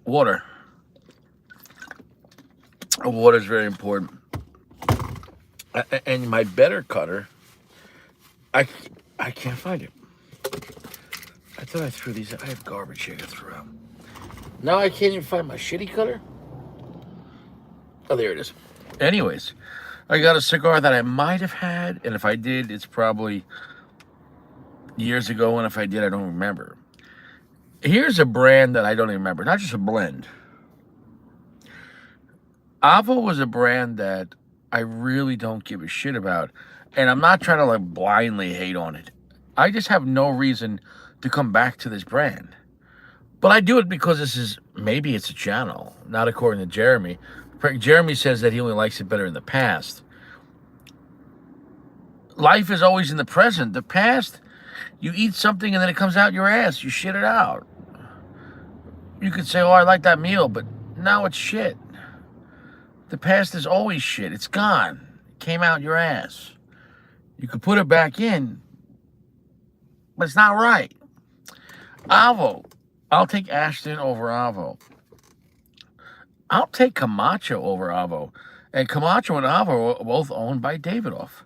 Water. Water is very important. And my better cutter, I, I can't find it. I thought I threw these. I have garbage here to throw out. Now I can't even find my shitty cutter. Oh, there it is. Anyways, I got a cigar that I might have had, and if I did, it's probably years ago, and if I did, I don't remember. Here's a brand that I don't even remember, not just a blend. AVO was a brand that I really don't give a shit about, and I'm not trying to like blindly hate on it. I just have no reason to come back to this brand. But I do it because this is, maybe it's a channel, not according to Jeremy. Jeremy says that he only likes it better in the past. Life is always in the present. The past, you eat something and then it comes out your ass. You shit it out. You could say, oh, I like that meal, but now it's shit. The past is always shit. It's gone. It came out your ass. You could put it back in, but it's not right. AVO. I'll take Ashton over AVO. I'll take Camacho over AVO. And Camacho and AVO are both owned by Davidoff.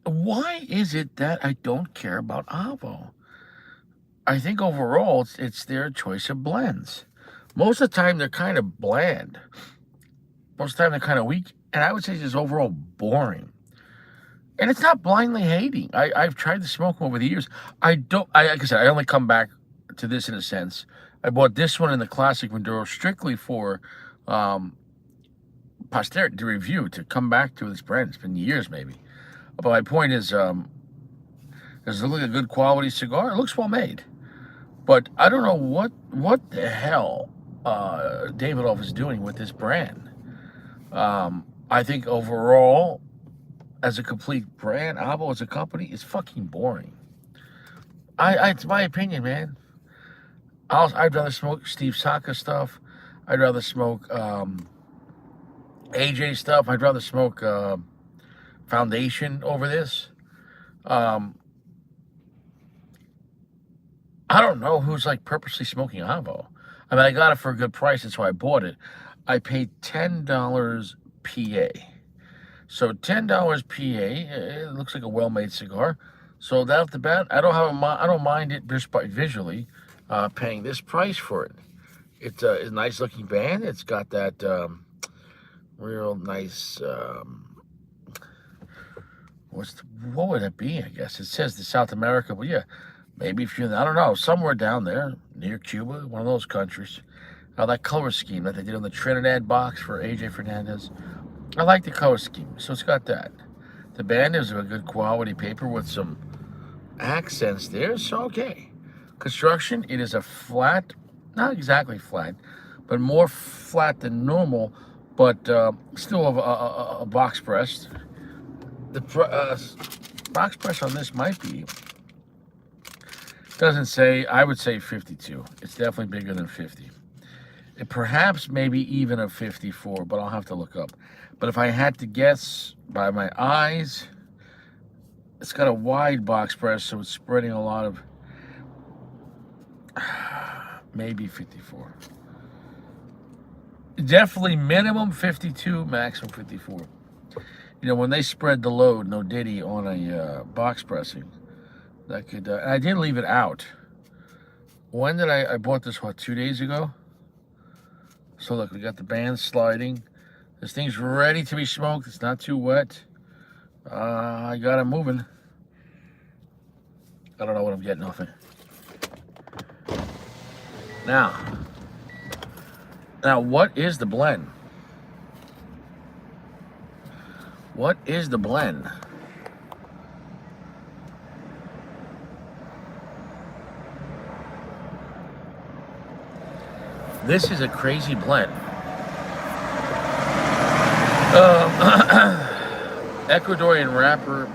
Why is it that I don't care about AVO? I think overall it's their choice of blends. Most of the time they're kind of bland. Most of the time they're kind of weak. And I would say it's just overall boring. And it's not blindly hating. I've tried to smoke them over the years. Like I said, I only come back to this in a sense. I bought this one in the Classic Maduro strictly for posterity, to review, to come back to this brand. It's been years maybe. But my point is, it's a good quality cigar. It looks well made. But I don't know what the hell Davidoff is doing with this brand. I think overall, as a complete brand, AVO as a company is fucking boring. It's my opinion, man. I'd rather smoke Steve Saka stuff. I'd rather smoke AJ stuff. I'd rather smoke Foundation over this. I don't know who's like purposely smoking AVO. I mean, I got it for a good price. That's why I bought it. I paid $10 PA. So $10 PA. It looks like a well-made cigar. So that off the bat, I don't mind it just by visually paying this price for it. It's a nice-looking band. It's got that real nice. What would it be? I guess it says the South America, but yeah, maybe if you're, I don't know, somewhere down there near Cuba, one of those countries. That color scheme that they did on the Trinidad box for AJ Fernandez. I like the color scheme, so it's got that. The band is a good quality paper with some accents there, so okay. Construction, it is a flat, not exactly flat, but more flat than normal, but still a box press. The box press on this might be, doesn't say, I would say 52. It's definitely bigger than 50. It perhaps maybe even a 54, but I'll have to look up. But if I had to guess by my eyes, it's got a wide box press, so it's spreading a lot of, maybe 54. Definitely minimum 52, maximum 54. You know, when they spread the load, no diddy, on a box pressing, that could, and I did leave it out. When did I bought this, 2 days ago? So look, we got the band sliding. This thing's ready to be smoked. It's not too wet. I got it moving. I don't know what I'm getting off it. Now, what is the blend? What is the blend? This is a crazy blend. Ecuadorian wrapper,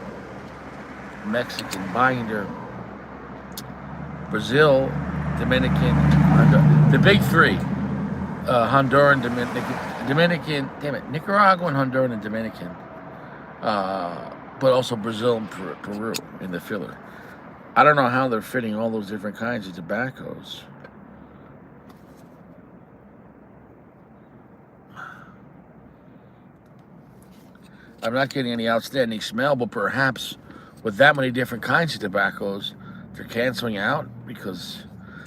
Mexican binder, Brazil, Dominican, the big three, Honduran, Dominican, Nicaraguan, Honduran, and Dominican, but also Brazil and Peru in the filler. I don't know how they're fitting all those different kinds of tobaccos. I'm not getting any outstanding smell, but perhaps with that many different kinds of tobaccos, they're canceling out because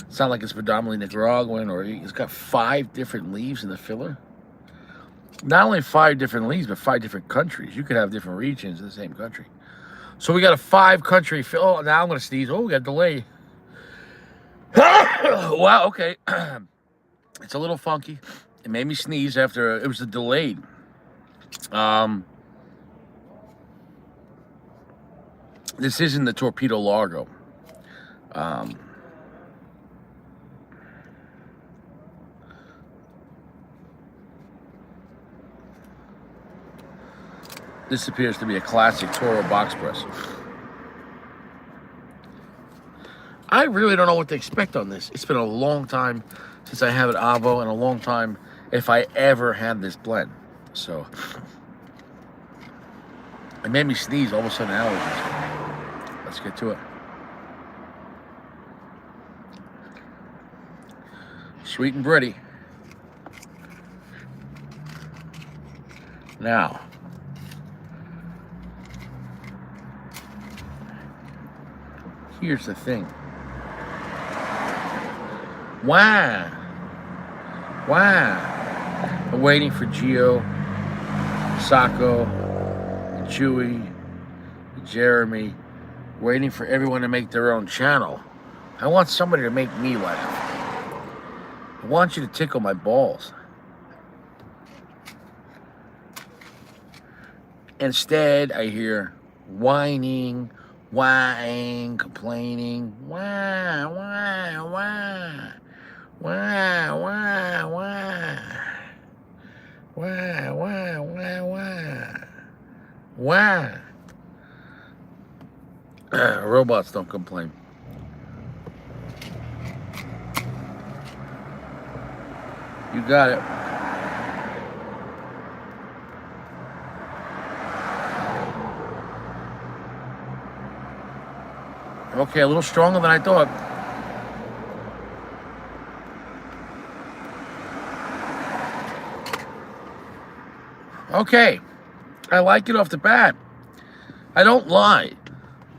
it's not like it's predominantly Nicaraguan, or it's got 5 different leaves in the filler. Not only 5 different leaves, but 5 different countries. You could have different regions in the same country. So we got a 5-country fill. Oh, now I'm going to sneeze. Oh, we got a delay. Wow, okay. It's a little funky. It made me sneeze after it was a delayed. This isn't the Torpedo Largo. This appears to be a classic Toro box press. I really don't know what to expect on this. It's been a long time since I have an AVO, and a long time if I ever had this blend. So it made me sneeze all of a sudden. Allergies. Let's get to it. Sweet and pretty. Now, here's the thing. Wow. I'm waiting for Gio, Sacco, and Chewy, and Jeremy, waiting for everyone to make their own channel. I want somebody to make me laugh. I want you to tickle my balls. Instead, I hear whining, complaining, wah. Robots don't complain. You got it. Okay, a little stronger than I thought. Okay, I like it off the bat. I don't lie.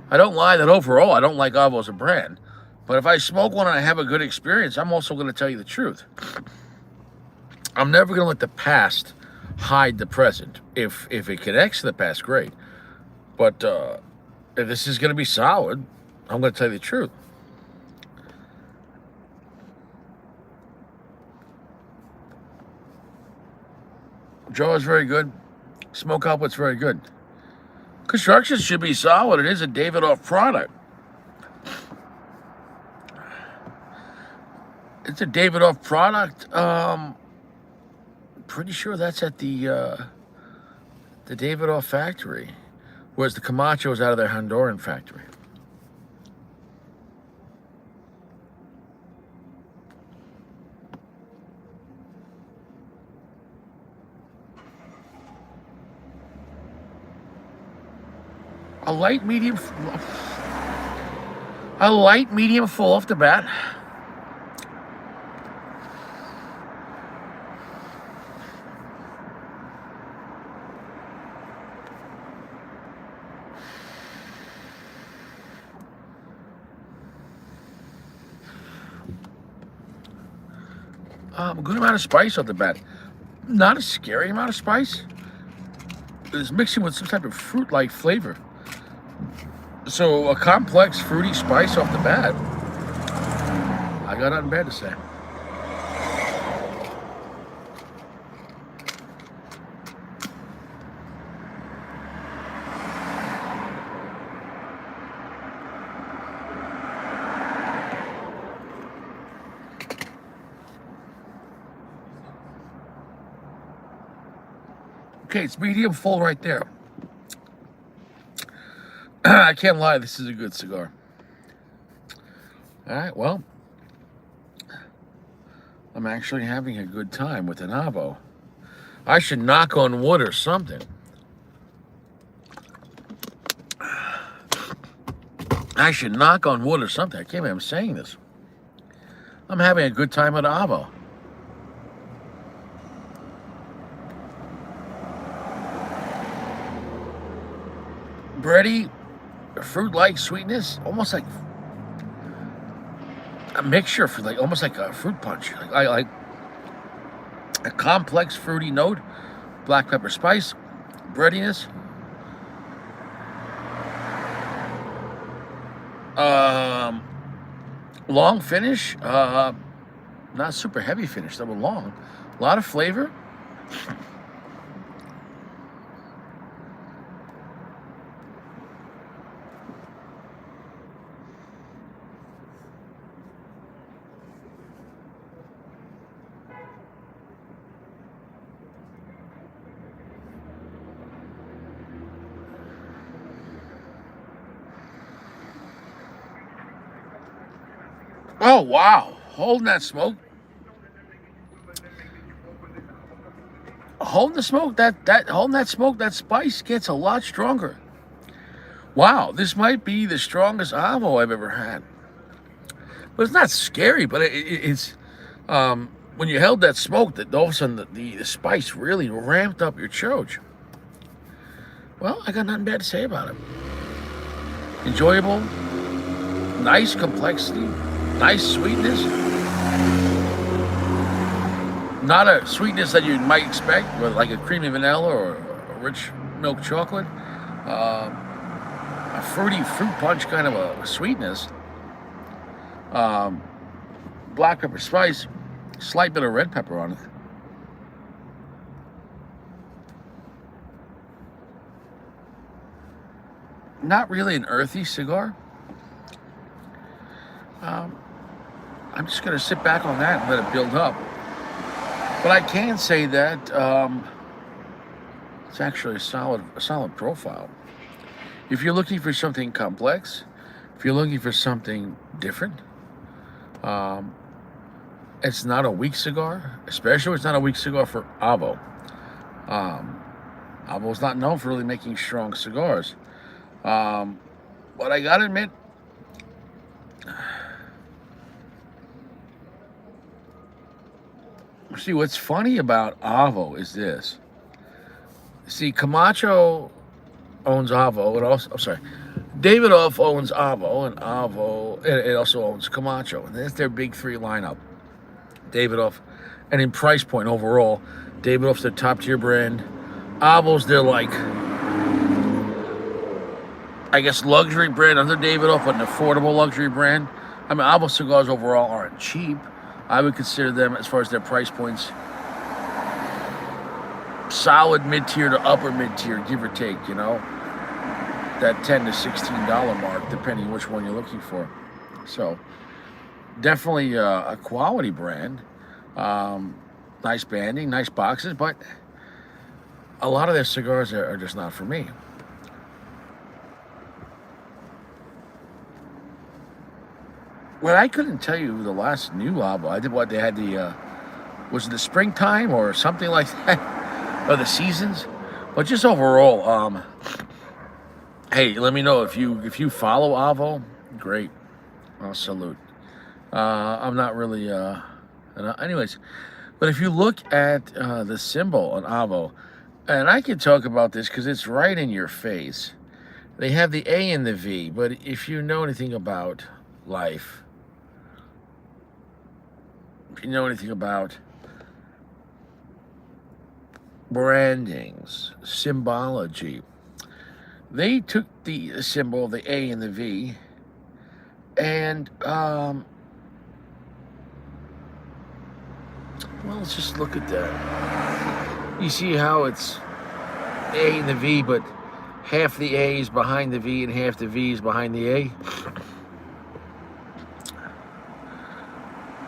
I don't lie that overall I don't like AVO as a brand. But if I smoke one and I have a good experience, I'm also going to tell you the truth. I'm never going to let the past hide the present. If it connects to the past, great. But if this is going to be solid, I'm going to tell you the truth. Jaw is very good. Smoke output's very good. Construction should be solid. It is a Davidoff product. It's a Davidoff product. Pretty sure that's at the Davidoff factory, whereas the Camacho is out of their Honduran factory. A light medium full off the bat. A good amount of spice off the bat. Not a scary amount of spice. It's mixing with some type of fruit-like flavor. So a complex fruity spice off the bat. I got nothing bad to say. Okay, it's medium full right there. I can't lie, this is a good cigar. All right, well, I'm actually having a good time with an AVO. I should knock on wood or something. I should knock on wood or something. I can't believe I'm saying this. I'm having a good time at AVO. bready, fruit-like sweetness, almost like a mixture for like almost like a fruit punch. Like I like a complex fruity note, black pepper spice, breadiness. Um, Long finish. Not super heavy finish, though, but long. A lot of flavor. Oh wow! Holding that smoke, holding the smoke. That holding that smoke. That spice gets a lot stronger. Wow, this might be the strongest AVO I've ever had. But it's not scary. But it's when you held that smoke, that all of a sudden the spice really ramped up your choge. Well, I got nothing bad to say about it. Enjoyable, nice complexity, nice sweetness. Not a sweetness that you might expect, with like a creamy vanilla or a rich milk chocolate. A fruity fruit punch kind of a sweetness. Black pepper spice, slight bit of red pepper on it. Not really an earthy cigar. I'm just going to sit back on that and let it build up. But I can say that it's actually a solid profile. If you're looking for something complex, if you're looking for something different, it's not a weak cigar. Especially, it's not a weak cigar for AVO. AVO is not known for really making strong cigars. But I gotta admit, see, what's funny about AVO is this. See, Camacho owns AVO, and also, I'm sorry, Davidoff owns AVO, and AVO, it also owns Camacho. And that's their big three lineup. Davidoff, and in price point overall, Davidoff's their top tier brand. AVO's their, like, I guess, luxury brand under Davidoff, but an affordable luxury brand. I mean, AVO cigars overall aren't cheap. I would consider them, as far as their price points, solid mid-tier to upper mid-tier, give or take, you know, that $10 to $16 mark, depending which one you're looking for. So, definitely a quality brand. Nice banding, nice boxes, but a lot of their cigars are just not for me. Well, I couldn't tell you the last new AVO. I did what they had was it the springtime or something like that, or the seasons? But just overall, hey, let me know if you follow AVO. Great, I'll salute. I'm not really, anyways. But if you look at the symbol on AVO, and I can talk about this because it's right in your face. They have the A and the V, but if you know anything about life, if you know anything about brandings, symbology, they took the symbol, the A and the V, and, well, let's just look at that. You see how it's A and the V, but half the A is behind the V and half the V is behind the A?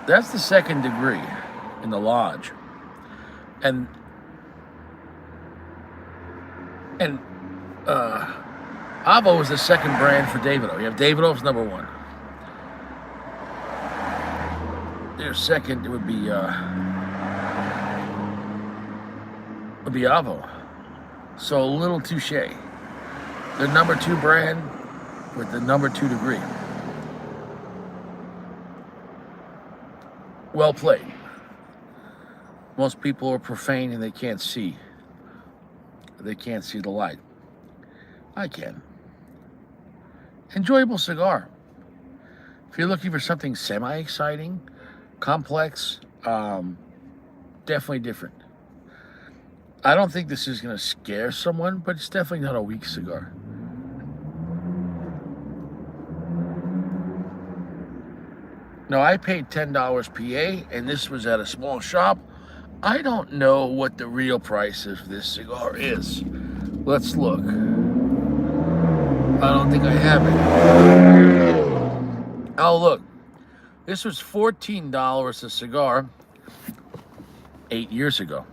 That's the second degree in the lodge. And AVO is the second brand for Davidoff. You have Davidoff's number one. Their second would be AVO. So a little touche. The number two brand with the number two degree. Well played. Most people are profane and they can't see. They can't see the light. I can. enjoyable cigar. If you're looking for something semi-exciting, complex, definitely different. I don't think this is going to scare someone, but it's definitely not a weak cigar. No, I paid $10 PA, and this was at a small shop. I don't know what the real price of this cigar is. Let's look. I don't think I have it. Oh, look. This was $14 a cigar 8 years ago.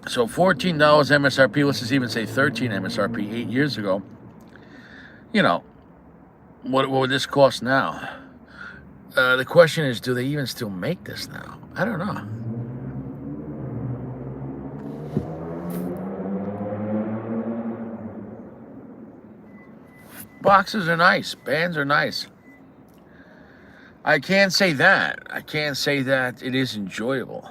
So $14 MSRP, let's just even say $13 MSRP 8 years ago. You know, what would this cost now? The question is, do they even still make this now? I don't know. Boxes are nice. Bands are nice. I can't say that. I can't say that it is enjoyable.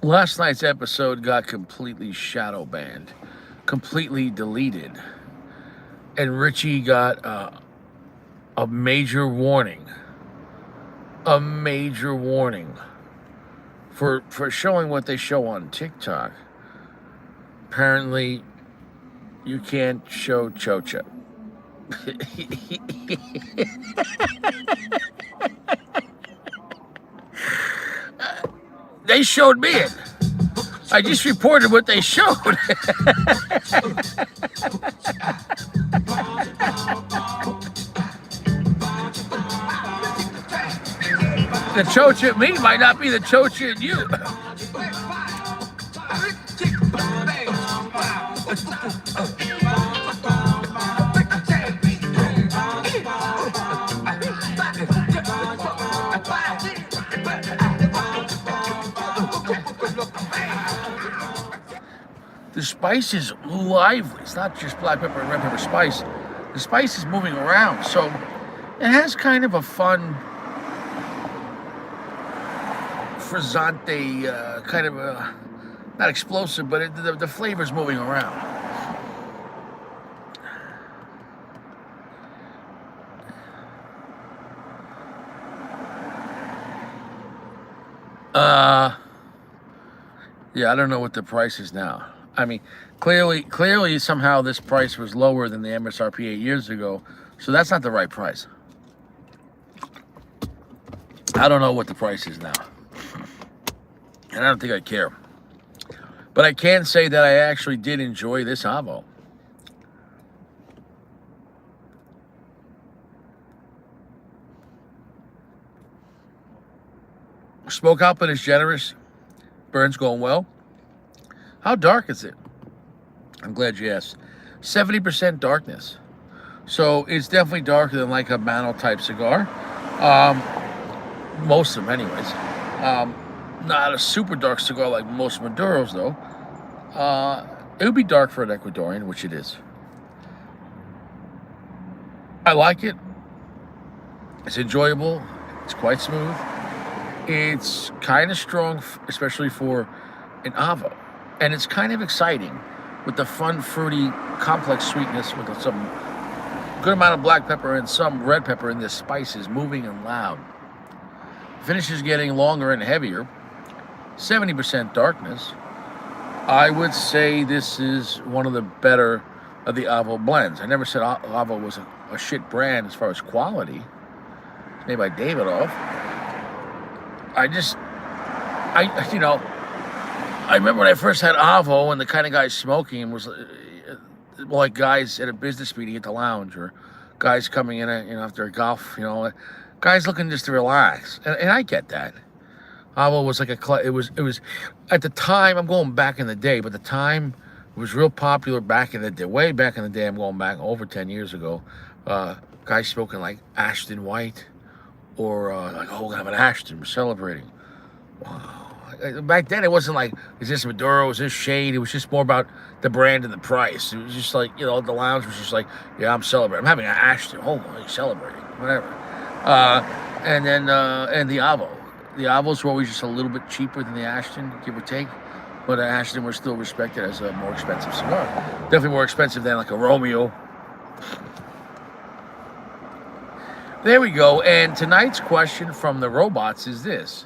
Last night's episode got completely shadow banned, completely deleted. And Richie got a major warning. A major warning for showing what they show on TikTok. Apparently, you can't show chocha. They showed me it. I just reported what they showed. The chocha in me might not be the chocha in you. The spice is lively. It's not just black pepper and red pepper spice. The spice is moving around, so it has kind of a fun, frizzante, kind of a, not explosive, but the flavor's moving around. Yeah, I don't know what the price is now. I mean, clearly, somehow this price was lower than the MSRP 8 years ago, so that's not the right price. I don't know what the price is now, and I don't think I care. But I can say that I actually did enjoy this AVO. Smoke output is generous. Burn's going well. How dark is it? I'm glad you asked. 70% darkness. So it's definitely darker than like a Mano type cigar. Most of them anyways. Not a super dark cigar like most Maduros though. It would be dark for an Ecuadorian, which it is. I like it. It's enjoyable. It's quite smooth. It's kind of strong, especially for an AVO. And it's kind of exciting with the fun, fruity, complex sweetness with some good amount of black pepper and some red pepper in the spices, moving and loud. Finish is getting longer and heavier. 70% darkness. I would say this is one of the better of the AVO blends. I never said AVO was a shit brand as far as quality. It's made by Davidoff. I remember when I first had AVO and the kind of guys smoking was like guys at a business meeting at the lounge, or guys coming in after a golf, guys looking just to relax. And I get that. AVO was like it was at the time, I'm going back in the day, but the time it was real popular back in the day, way back in the day. I'm going back over 10 years ago. Guys smoking like Ashton White, or like, oh, we're gonna have an Ashton, we're celebrating. Wow. Back then, it wasn't like, is this Maduro, is this Shade? It was just more about the brand and the price. It was just like, the lounge was just like, yeah, I'm celebrating. I'm having an Ashton. Oh, you're celebrating, whatever. And the AVO. The AVOs were always just a little bit cheaper than the Ashton, give or take. but Ashton was still respected as a more expensive cigar. Definitely more expensive than like a Romeo. There we go. And tonight's question from the robots is this.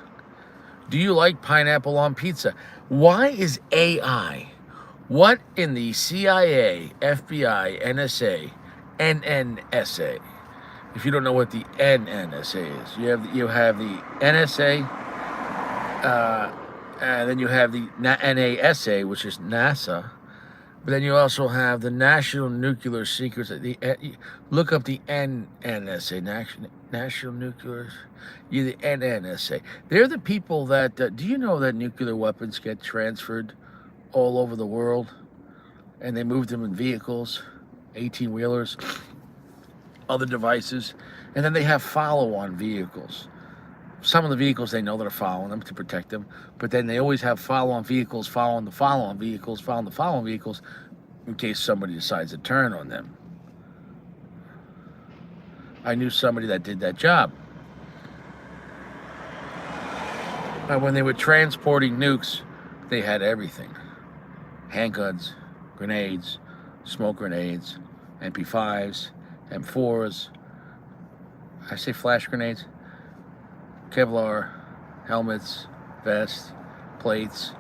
Do you like pineapple on pizza? Why is AI? What in the CIA, FBI, NSA, NNSA? If you don't know what the NNSA is, you have the NSA, and then you have the NASA, which is NASA. But then you also have the National Nuclear Secrets. Look up the NNSA, National Nuclear. The NNSA. They're the people that. Do you know that nuclear weapons get transferred all over the world, and they move them in vehicles, 18-wheelers, other devices, and then they have follow-on vehicles. Some of the vehicles they know that are following them to protect them, but then they always have follow-on vehicles, following the follow-on vehicles, following the follow-on vehicles, in case somebody decides to turn on them. I knew somebody that did that job. When they were transporting nukes, they had everything. Handguns, grenades, smoke grenades, MP5s, M4s. I say flash grenades. Kevlar, helmets, vests, plates,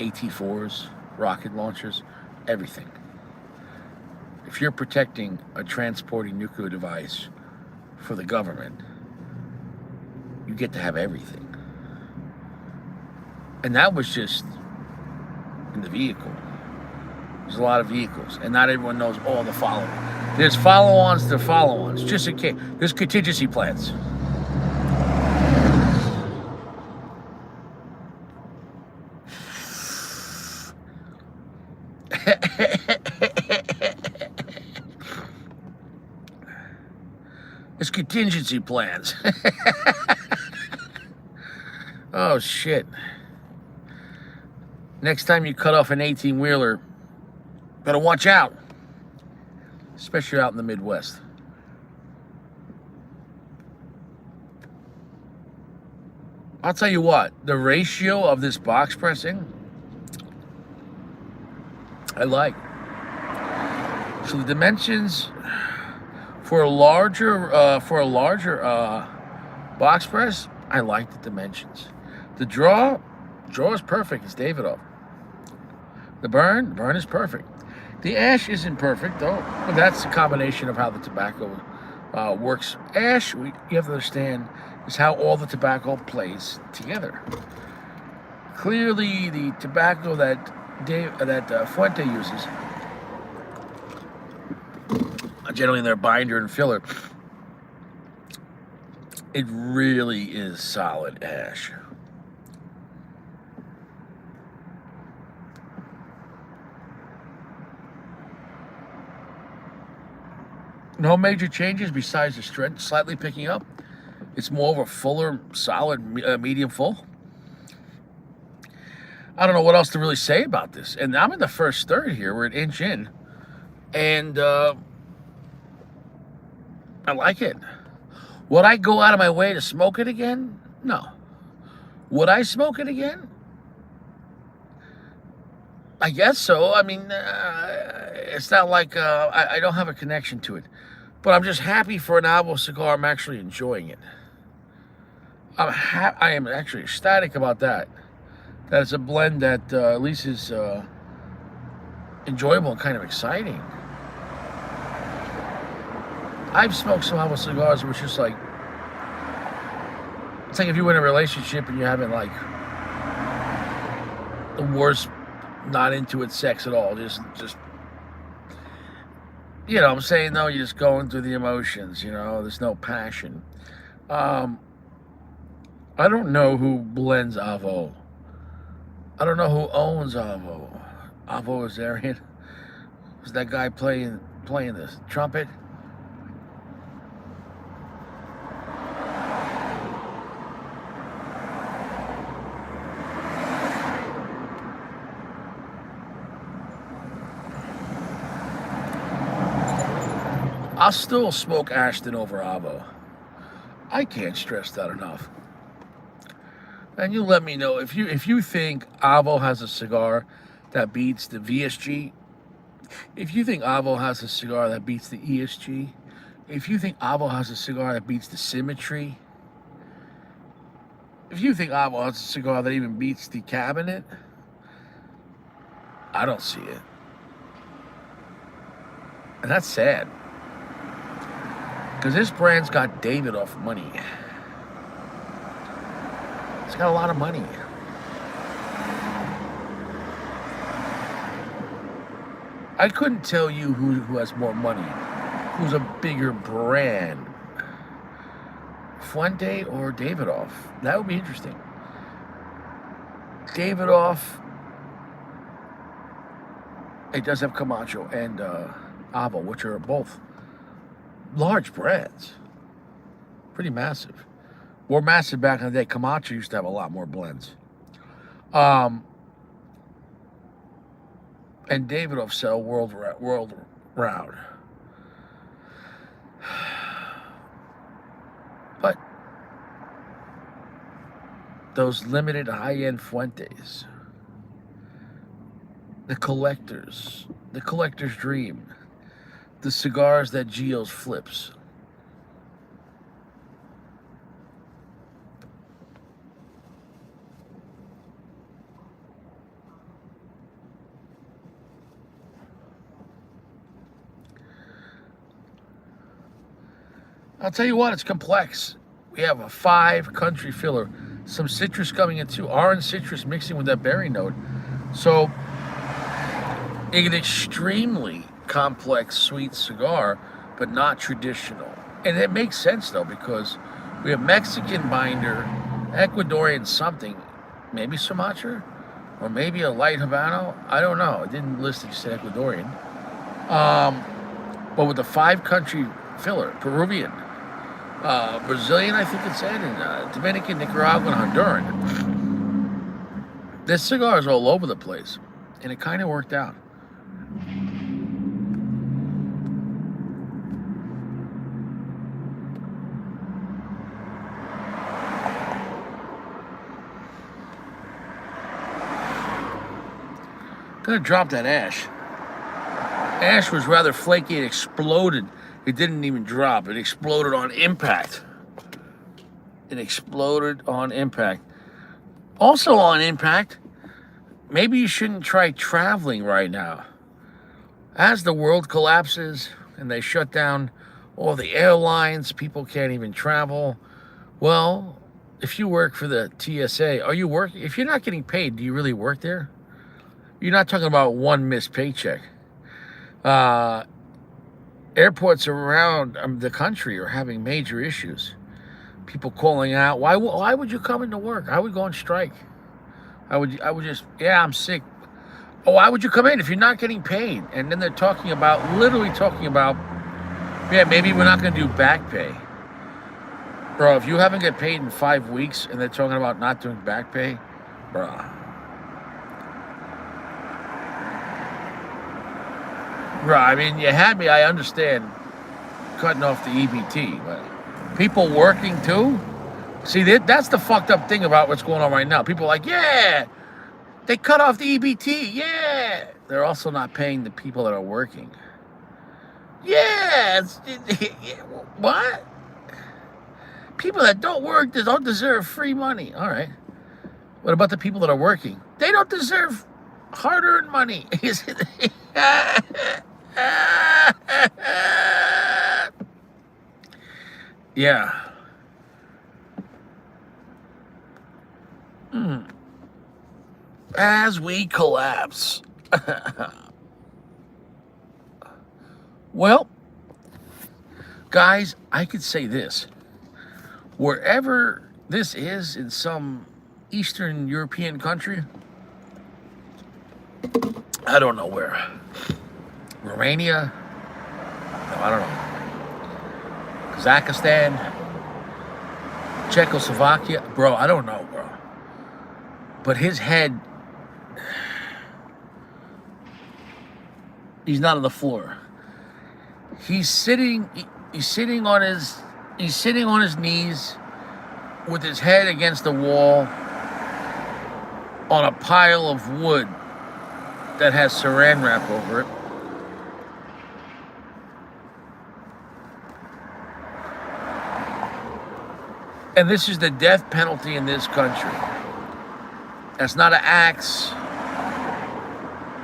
AT-4s, rocket launchers, everything. If you're protecting a transporting nuclear device for the government, you get to have everything. And that was just in the vehicle. There's a lot of vehicles, and not everyone knows all the follow-ons. There's follow-ons to follow-ons, just in case. There's contingency plans. It's contingency plans. Oh, shit. Next time you cut off an 18-wheeler, better watch out. Especially out in the Midwest. I'll tell you what, the ratio of this box pressing, I like. So the dimensions for a larger box press, I like the dimensions. The draw is perfect. It's Davidoff. The burn is perfect. The ash isn't perfect though, but that's a combination of how the tobacco works. Ash, you have to understand, is how all the tobacco plays together. Clearly, the tobacco that Fuente uses, generally in their binder and filler, it really is solid ash. No major changes besides the strength slightly picking up. It's more of a fuller, solid, medium full. I don't know what else to really say about this. And I'm in the first third here. We're an inch in. And I like it. Would I go out of my way to smoke it again? No. Would I smoke it again? I guess so. I mean, it's not like I don't have a connection to it. But I'm just happy for an AVO cigar. I'm actually enjoying it. I am actually ecstatic about that. That it's a blend that at least is enjoyable and kind of exciting. I've smoked some AVO cigars which is like, it's like if you were in a relationship and you're having like the worst, not into it sex at all, just you know what I'm saying, though, you're just going through the emotions, you know, there's no passion. I don't know who blends AVO. I don't know who owns AVO. AVO Azarian. Was that guy playing the trumpet? I'll still smoke Ashton over AVO. I can't stress that enough. And you let me know if you think AVO has a cigar that beats the VSG. If you think AVO has a cigar that beats the ESG. If you think AVO has a cigar that beats the Symmetry. If you think AVO has a cigar that even beats the Cabinet, I don't see it. And that's sad. Because this brand's got Davidoff money. It's got a lot of money. I couldn't tell you who has more money, who's a bigger brand, Fuente or Davidoff. That would be interesting. Davidoff, it does have Camacho and AVO, which are both large brands, pretty massive. More massive back in the day. Camacho used to have a lot more blends. And Davidoff sell world round. But those limited high-end Fuentes, the collector's dream, the cigars that Gio's flips. I'll tell you what, it's complex. We have a 5-country filler, some citrus coming in too, orange citrus mixing with that berry note. So, an extremely complex sweet cigar, but not traditional. And it makes sense though, because we have Mexican binder, Ecuadorian something, maybe Sumatra, or maybe a light Habano. I don't know. It didn't list it, just said Ecuadorian. But with the 5-country filler, Peruvian, Brazilian, I think it said, and Dominican, Nicaraguan, Honduran. This cigar is all over the place, and it kind of worked out. Gonna drop that ash. Ash was rather flaky. It exploded. It didn't even drop. It exploded on impact. It exploded on impact. Also on impact, maybe you shouldn't try traveling right now. As the world collapses and they shut down all the airlines, people can't even travel. Well, if you work for the TSA, are you working? If you're not getting paid, do you really work there? You're not talking about one missed paycheck. Airports around the country are having major issues. People calling out, why would you come into work? I would go on strike. I would just, yeah, I'm sick. Oh, why would you come in if you're not getting paid? And then they're literally talking about, yeah, maybe we're not going to do back pay. Bro, if you haven't get paid in 5 weeks and they're talking about not doing back pay, bro. Right, I mean, you had me, I understand cutting off the EBT, but people working too? See, that's the fucked up thing about what's going on right now. People are like, yeah, they cut off the EBT, yeah. They're also not paying the people that are working. Yeah, what? People that don't work, they don't deserve free money. All right. What about the people that are working? They don't deserve hard-earned money. Yeah. As we collapse. Well, guys, I could say this. Wherever this is in some Eastern European country, I don't know where. Romania? No, I don't know. Kazakhstan? Czechoslovakia? Bro, I don't know, bro. But his head, he's not on the floor. He's sitting on his knees with his head against the wall, on a pile of wood that has saran wrap over it. And this is the death penalty in this country. That's not an axe.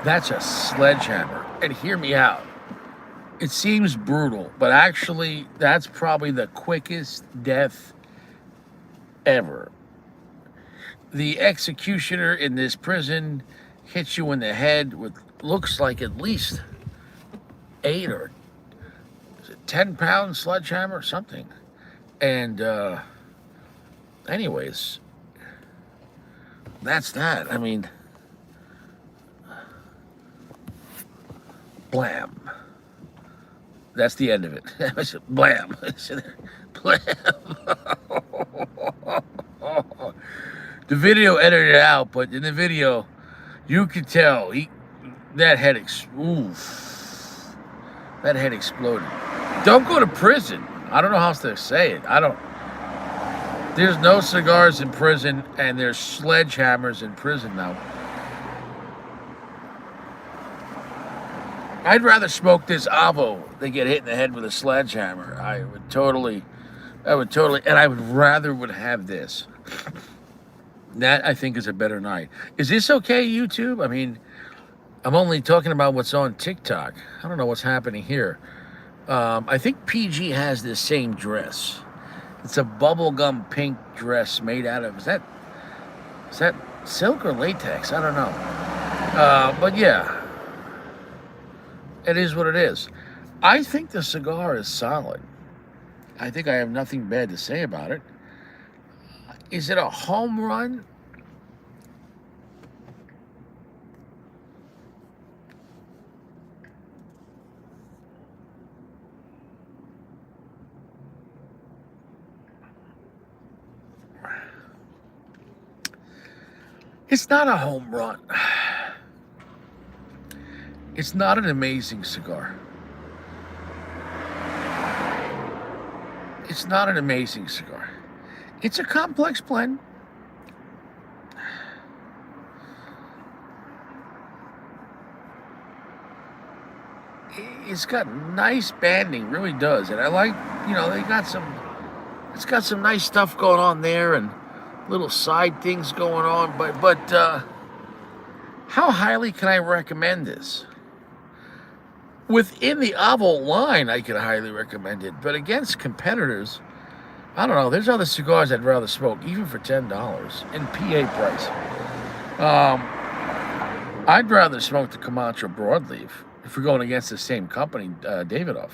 That's a sledgehammer. And hear me out. It seems brutal, but actually, that's probably the quickest death ever. The executioner in this prison hits you in the head with looks like at least 8 or 10-pound sledgehammer or something. And anyways, that's that. I mean, blam. That's the end of it. Blam. Blam. The video edited it out, but in the video, you could tell that head exploded. Don't go to prison. I don't know how else to say it. There's no cigars in prison, and there's sledgehammers in prison now. I'd rather smoke this AVO than get hit in the head with a sledgehammer. I would totally, and I would rather have this. That, I think, is a better night. Is this okay, YouTube? I mean, I'm only talking about what's on TikTok. I don't know what's happening here. I think PG has this same dress. It's a bubblegum pink dress made out of, is that silk or latex? I don't know. But yeah, it is what it is. I think the cigar is solid. I think I have nothing bad to say about it. Is it a home run? It's not a home run. It's not an amazing cigar. It's not an amazing cigar. It's a complex blend. It's got nice banding, really does. And I like, it's got some nice stuff going on there and little side things going on. But how highly can I recommend this? Within the AVO line, I could highly recommend it. But against competitors, I don't know. There's other cigars I'd rather smoke, even for $10 in PA price. I'd rather smoke the Camacho Broadleaf if we're going against the same company, Davidoff.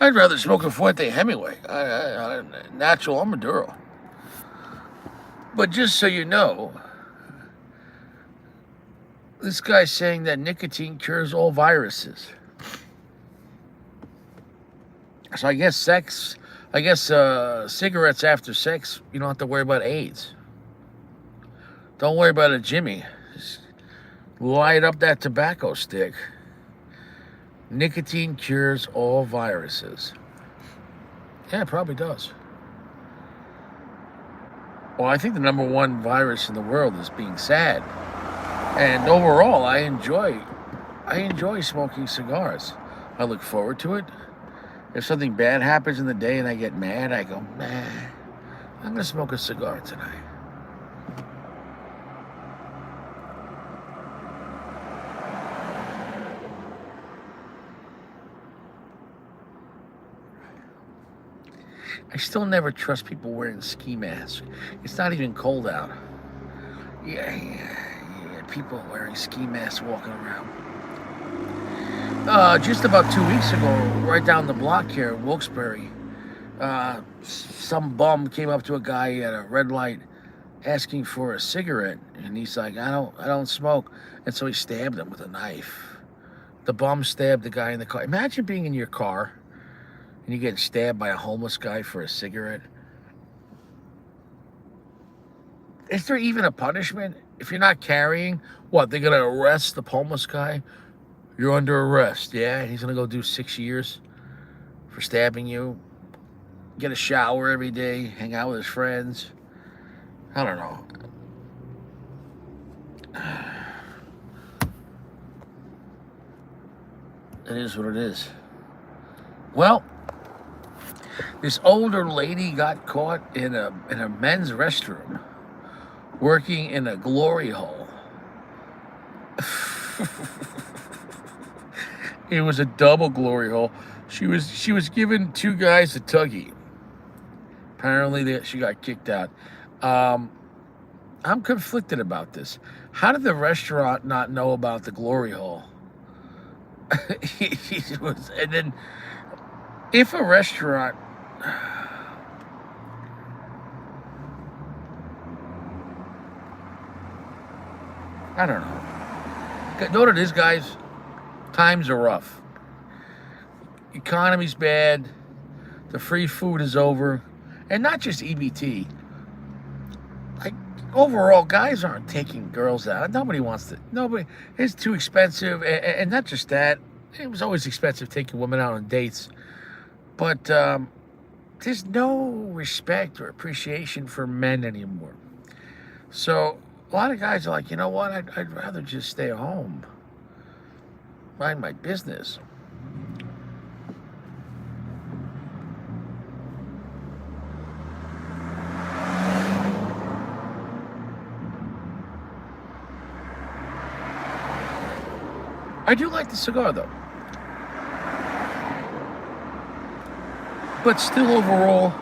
I'd rather smoke a Fuente Hemingway, natural or Maduro. But just so you know, this guy's saying that nicotine cures all viruses. So I guess cigarettes after sex, you don't have to worry about AIDS. Don't worry about it, Jimmy. Just light up that tobacco stick. Nicotine cures all viruses. Yeah, it probably does. Well, I think the number one virus in the world is being sad. And overall, I enjoy smoking cigars. I look forward to it. If something bad happens in the day and I get mad, I go, nah, I'm going to smoke a cigar tonight. I still never trust people wearing ski masks. It's not even cold out. Yeah, people wearing ski masks walking around. Just about 2 weeks ago, right down the block here in Wilkes-Barre, some bum came up to a guy at a red light asking for a cigarette, and he's like, I don't smoke. And so he stabbed him with a knife. The bum stabbed the guy in the car. Imagine being in your car and you get stabbed by a homeless guy for a cigarette. Is there even a punishment? If you're not carrying, what, they're going to arrest the homeless guy? You're under arrest. Yeah, he's gonna go do 6 years for stabbing you. Get a shower every day. Hang out with his friends. I don't know. It is what it is. Well, this older lady got caught in a men's restroom working in a glory hole. It was a double glory hole. She was giving two guys a tuggy. Apparently, she got kicked out. I'm conflicted about this. How did the restaurant not know about the glory hole? And then, if a restaurant, I don't know. Know what it is, guys? Times are rough. Economy's bad. The free food is over. And not just EBT. Like, overall, guys aren't taking girls out. Nobody wants to. Nobody. It's too expensive. And not just that. It was always expensive taking women out on dates. But there's no respect or appreciation for men anymore. So a lot of guys are like, you know what? I'd rather just stay home. Mind my business. I do like the cigar, though. But still, overall,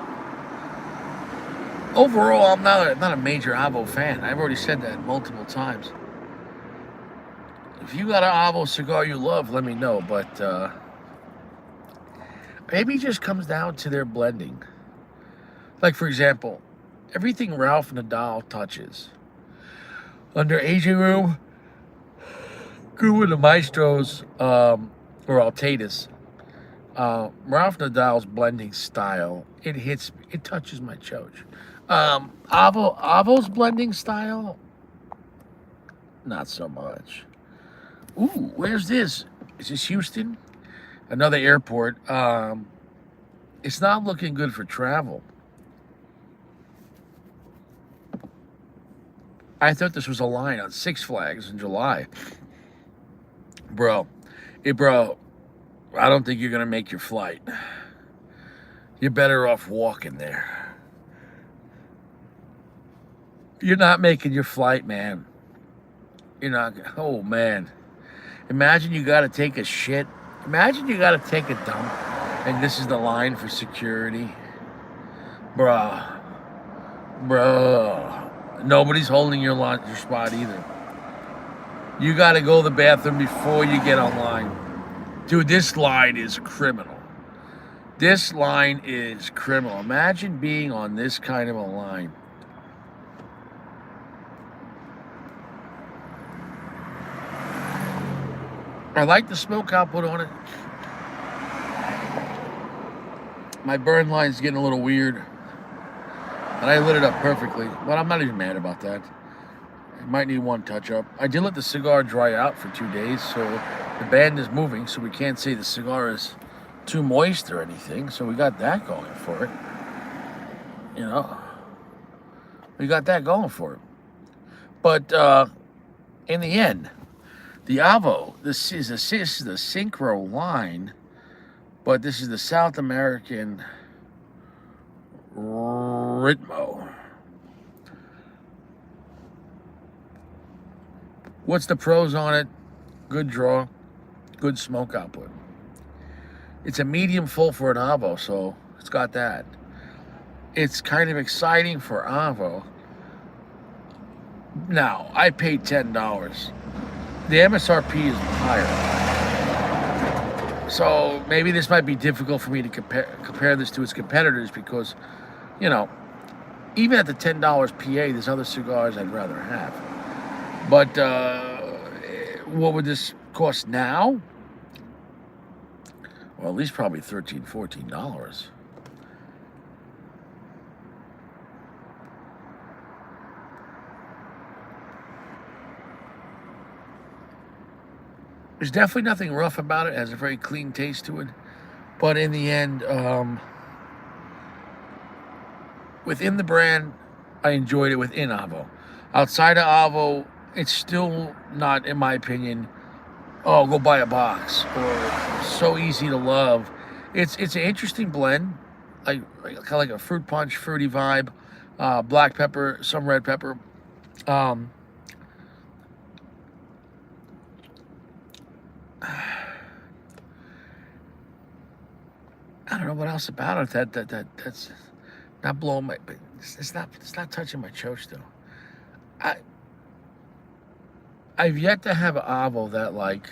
I'm not a major AVO fan. I've already said that multiple times. If you got an AVO cigar you love, let me know. But maybe it just comes down to their blending. Like, for example, everything Ralph Nadal touches. Under Asian Room, Guru the Maestros, or Altatus, Ralph Nadal's blending style, it touches my choach. Avo's blending style, not so much. Ooh, where's this? Is this Houston? Another airport. It's not looking good for travel. I thought this was a line on Six Flags in July. Bro, I don't think you're going to make your flight. You're better off walking there. You're not making your flight, man. You're not. Oh, man. Imagine you got to take a shit. Imagine you got to take a dump, and this is the line for security. Bruh. Nobody's holding your spot either. You got to go to the bathroom before you get online. Dude, this line is criminal. This line is criminal. Imagine being on this kind of a line. I like the smoke output on it. My burn line's getting a little weird. And I lit it up perfectly. But I'm not even mad about that. It might need one touch-up. I did let the cigar dry out for 2 days, so the band is moving, so we can't say the cigar is too moist or anything. So we got that going for it. You know, we got that going for it. But in the end, the AVO, this is the Synchro line, but this is the South American RITMO. What's the pros on it? Good draw, good smoke output. It's a medium full for an AVO, so it's got that. It's kind of exciting for AVO. Now, I paid $10. The MSRP is higher. So maybe this might be difficult for me to compare this to its competitors because, you know, even at the $10 PA, there's other cigars I'd rather have. But what would this cost now? Well, at least probably $13, $14. There's definitely nothing rough about it. It has a very clean taste to it. But in the end, within the brand, I enjoyed it within AVO. Outside of AVO, it's still not, in my opinion, oh, go buy a box or so easy to love. It's an interesting blend, kind of like a fruit punch, fruity vibe, black pepper, some red pepper. Um, I don't know what else about it that's not blowing my. It's not touching my choach though. I I've yet to have an AVO that like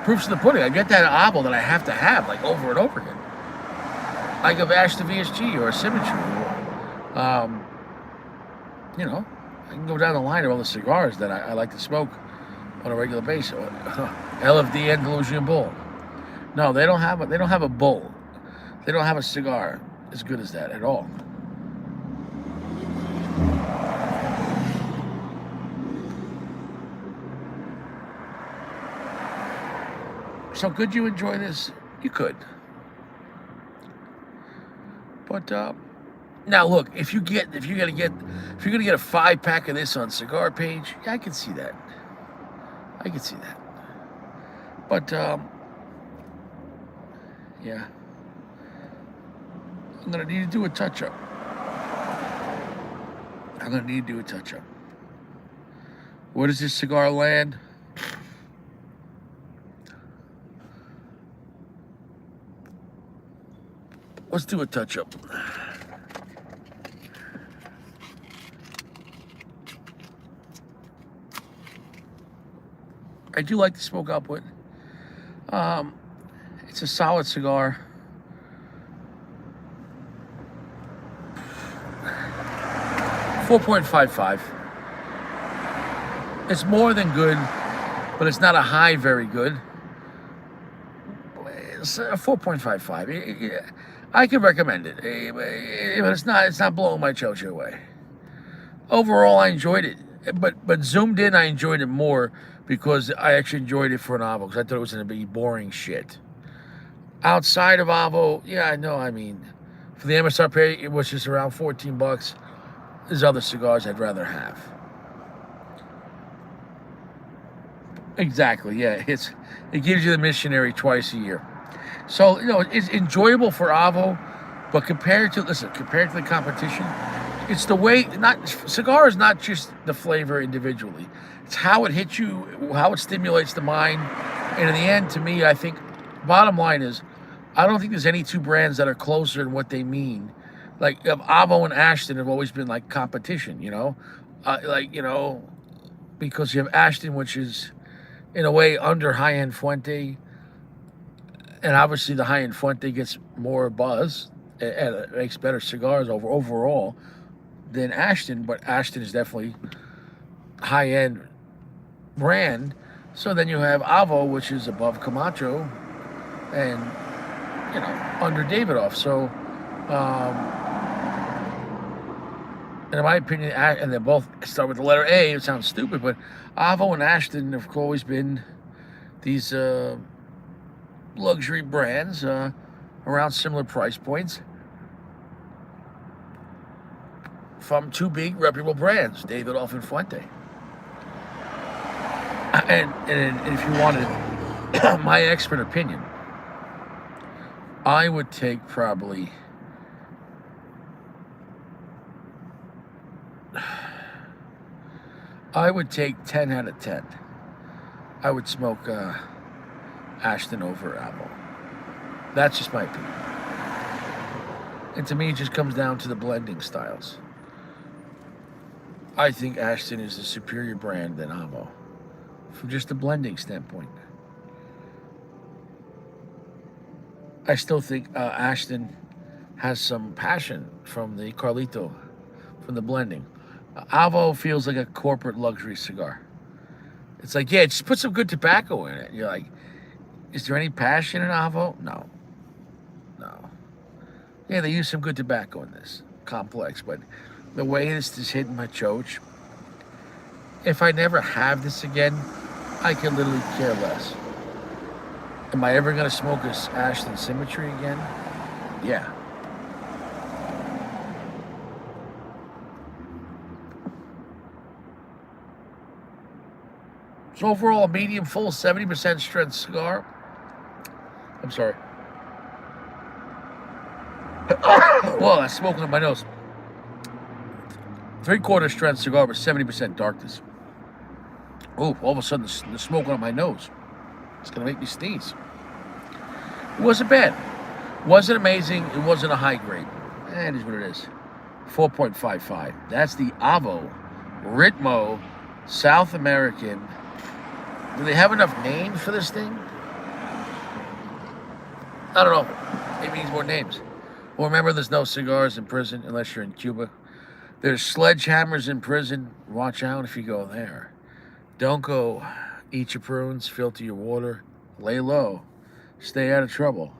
proofs of the pudding. I've yet to have an AVO that I have to have like over and over again, like of Ashton VSG or a Symmetry. Um, you know, I can go down the line of all the cigars that I like to smoke on a regular basis. LFD Andalusian Bull. No, they don't have a bull. They don't have a cigar as good as that at all. So could you enjoy this? You could. But now look, if you're gonna get a 5-pack of this on Cigar Page, yeah, I can see that. I can see that. But yeah, I'm gonna need to do a touch-up. Where does this cigar land? Let's do a touch-up. I do like the smoke output. It's a solid cigar. .55. It's more than good, but it's not a high very good. It's a 4.55. I can recommend it, but it's not blowing my chocha away. Overall, I enjoyed it, but zoomed in, I enjoyed it more because I actually enjoyed it for an AVO because I thought it was going to be boring shit. Outside of AVO, yeah, I know. I mean, for the MSRP, it was just around $14. There's other cigars I'd rather have. Exactly, yeah. It gives you the missionary twice a year. So, it's enjoyable for AVO, but compared to the competition, it's the way, cigar is not just the flavor individually. It's how it hits you, how it stimulates the mind. And in the end, to me, I think, bottom line is, I don't think there's any two brands that are closer in what they mean. Like, AVO and Ashton have always been like competition, because you have Ashton, which is, in a way, under high-end Fuente, and obviously the high-end Fuente gets more buzz and it makes better cigars overall than Ashton, but Ashton is definitely high-end brand. So then you have AVO, which is above Camacho and, under Davidoff. So, and in my opinion, and they both start with the letter A. It sounds stupid, but AVO and Ashton have always been these luxury brands around similar price points from two big reputable brands, Davidoff and Fuente. And if you wanted my expert opinion, I would take probably I would take 10 out of 10. I would smoke Ashton over AVO. That's just my opinion. And to me, it just comes down to the blending styles. I think Ashton is a superior brand than AVO from just a blending standpoint. I still think Ashton has some passion from the Carlito, from the blending. AVO feels like a corporate luxury cigar. It's like, yeah, just put some good tobacco in it. You're like, is there any passion in AVO? No. Yeah, they use some good tobacco in this. Complex, but the way this is hitting my choach, If I never have this again, I could literally care less. Am I ever gonna smoke a Ashland Symmetry again? Yeah. So overall, a medium full, 70% strength cigar. I'm sorry. Whoa, that's smoking in my nose. 3/4 strength cigar with 70% darkness. Oh, all of a sudden, the smoking on my nose. It's gonna make me sneeze. It wasn't bad. Wasn't amazing. It wasn't a high grade. It is what it is. 4.55. That's the AVO RITMO South American. Do they have enough names for this thing? I don't know. Maybe it needs more names. Well, remember, there's no cigars in prison unless you're in Cuba. There's sledgehammers in prison. Watch out if you go there. Don't go eat your prunes, filter your water, lay low, stay out of trouble.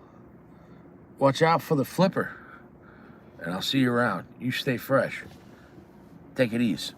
Watch out for the flipper. And I'll see you around. You stay fresh. Take it easy.